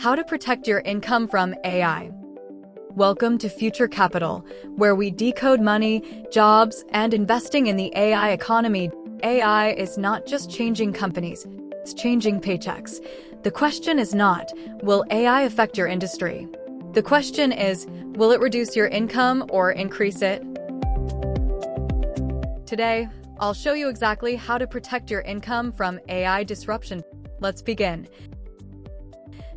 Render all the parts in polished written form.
How to protect your income from AI. Welcome to FutureCapital, where we decode money, jobs, and investing in the AI economy. AI is not just changing companies, it's changing paychecks. The question is not, will AI affect your industry? The question is, will it reduce your income or increase it? Today, I'll show you exactly how to protect your income from AI disruption. Let's begin.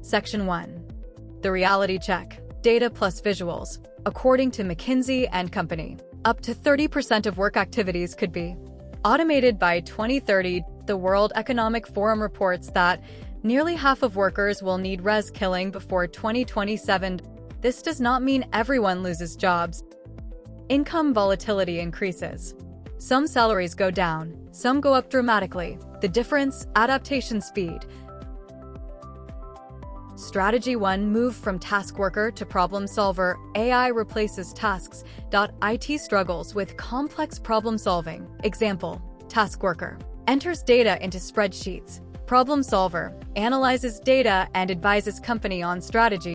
Section 1. The reality check. Data plus visuals. According to McKinsey and Company, up to 30% of work activities could be automated by 2030. The World Economic Forum reports that nearly half of workers will need res-killing before 2027. This does not mean everyone loses jobs. Income volatility increases. Some salaries go down, some go up dramatically. The difference, adaptation speed. Strategy 1. Move from task worker to problem solver. AI replaces tasks. IT struggles with complex problem solving. Example, task worker enters data into spreadsheets. Problem solver analyzes data and advises company on strategy.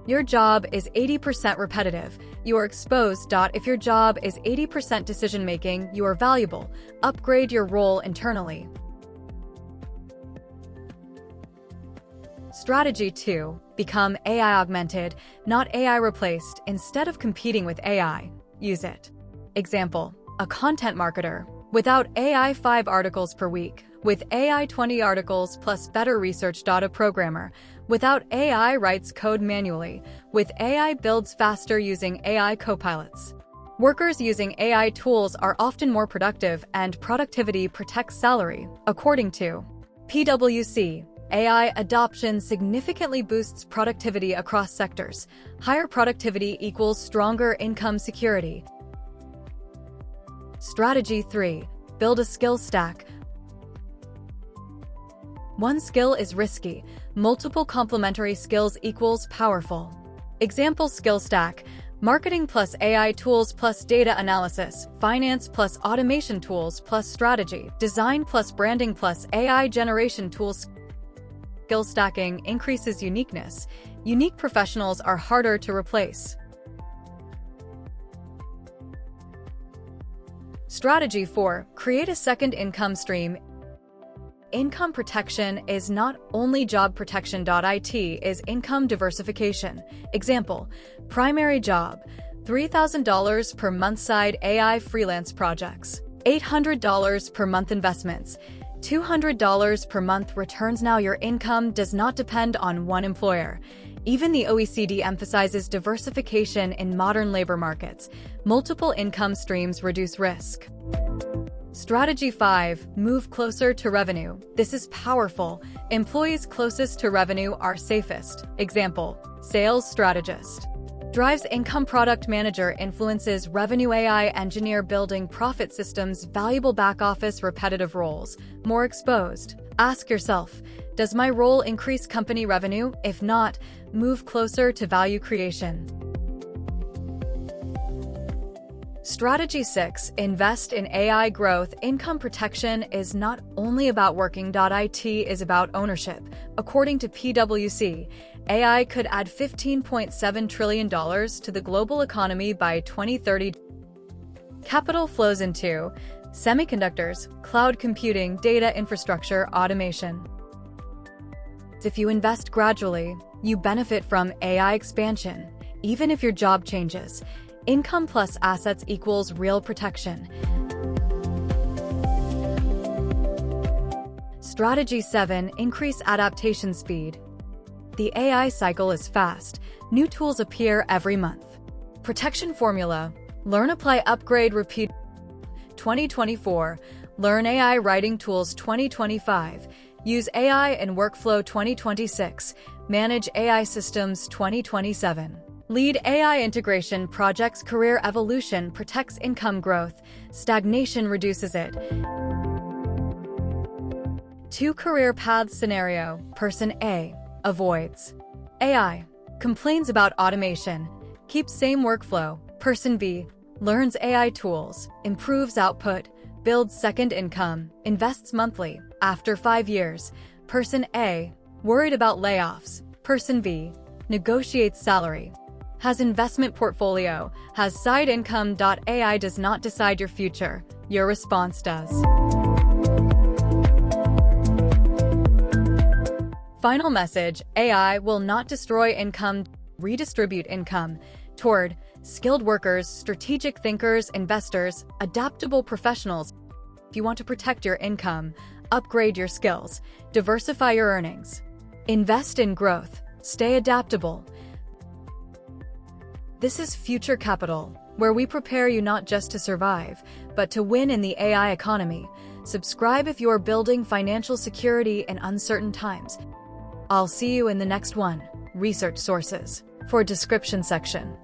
Your job is 80% repetitive. You are exposed. If your job is 80% decision-making, you are valuable. Upgrade your role internally. Strategy 2. Become AI-augmented, not AI-replaced. Instead of competing with AI, use it. Example, a content marketer. Without AI, 5 articles per week. With AI, 20 articles plus better research. A programmer. Without AI, writes code manually. With AI, builds faster using AI copilots. Workers using AI tools are often more productive, and productivity protects salary. According to PwC, AI adoption significantly boosts productivity across sectors. Higher productivity equals stronger income security. Strategy 3. Build a skill stack. One skill is risky. Multiple complementary skills equals powerful. Example, skill stack. Marketing plus AI tools plus data analysis. Finance plus automation tools plus strategy. Design plus branding plus AI generation tools. Skill stacking increases uniqueness. Unique professionals are harder to replace. Strategy 4. Create a second income stream. Income protection is not only job protection. IT is income diversification. Example, primary job, $3,000 per month. Side AI freelance projects, $800 per month. Investments, $200 per month. Returns. Now your income does not depend on one employer. Even the OECD emphasizes diversification in modern labor markets. Multiple income streams reduce risk. Strategy 5. Move closer to revenue. This is powerful. Employees closest to revenue are safest. Example, sales strategist. Drives income. Product manager influences revenue. AI engineer building profit systems. Valuable back office repetitive roles. More exposed. Ask yourself, does my role increase company revenue? If not, move closer to value creation. Strategy 6. Invest in AI growth. Income protection is not only about working. IT is about ownership. According to PwC, AI could add $15.7 trillion to the global economy by 2030. Capital flows into semiconductors, cloud computing, data infrastructure, automation. If you invest gradually, you benefit from AI expansion. Even if your job changes, income plus assets equals real protection. Strategy 7. Increase adaptation speed. The AI cycle is fast. New tools appear every month. Protection formula. Learn, apply, upgrade, repeat. 2024. Learn AI writing tools. 2025. Use AI in workflow. 2026. Manage AI systems. 2027. Lead AI integration projects. Career evolution protects income growth. Stagnation reduces it. 2 career paths scenario. Person A avoids AI, complains about automation, keeps same workflow. Person B learns AI tools, improves output, builds second income, invests monthly. After 5 years, Person A worried about layoffs. Person V negotiates salary, has investment portfolio, has side income. AI does not decide your future. Your response does. Final message: AI will not destroy income, redistribute income toward skilled workers, strategic thinkers, investors, adaptable professionals. If you want to protect your income, upgrade your skills, diversify your earnings, invest in growth, stay adaptable. This is Future Capital, where we prepare you not just to survive, but to win in the AI economy. Subscribe if you're building financial security in uncertain times. I'll see you in the next one. Research sources for description section.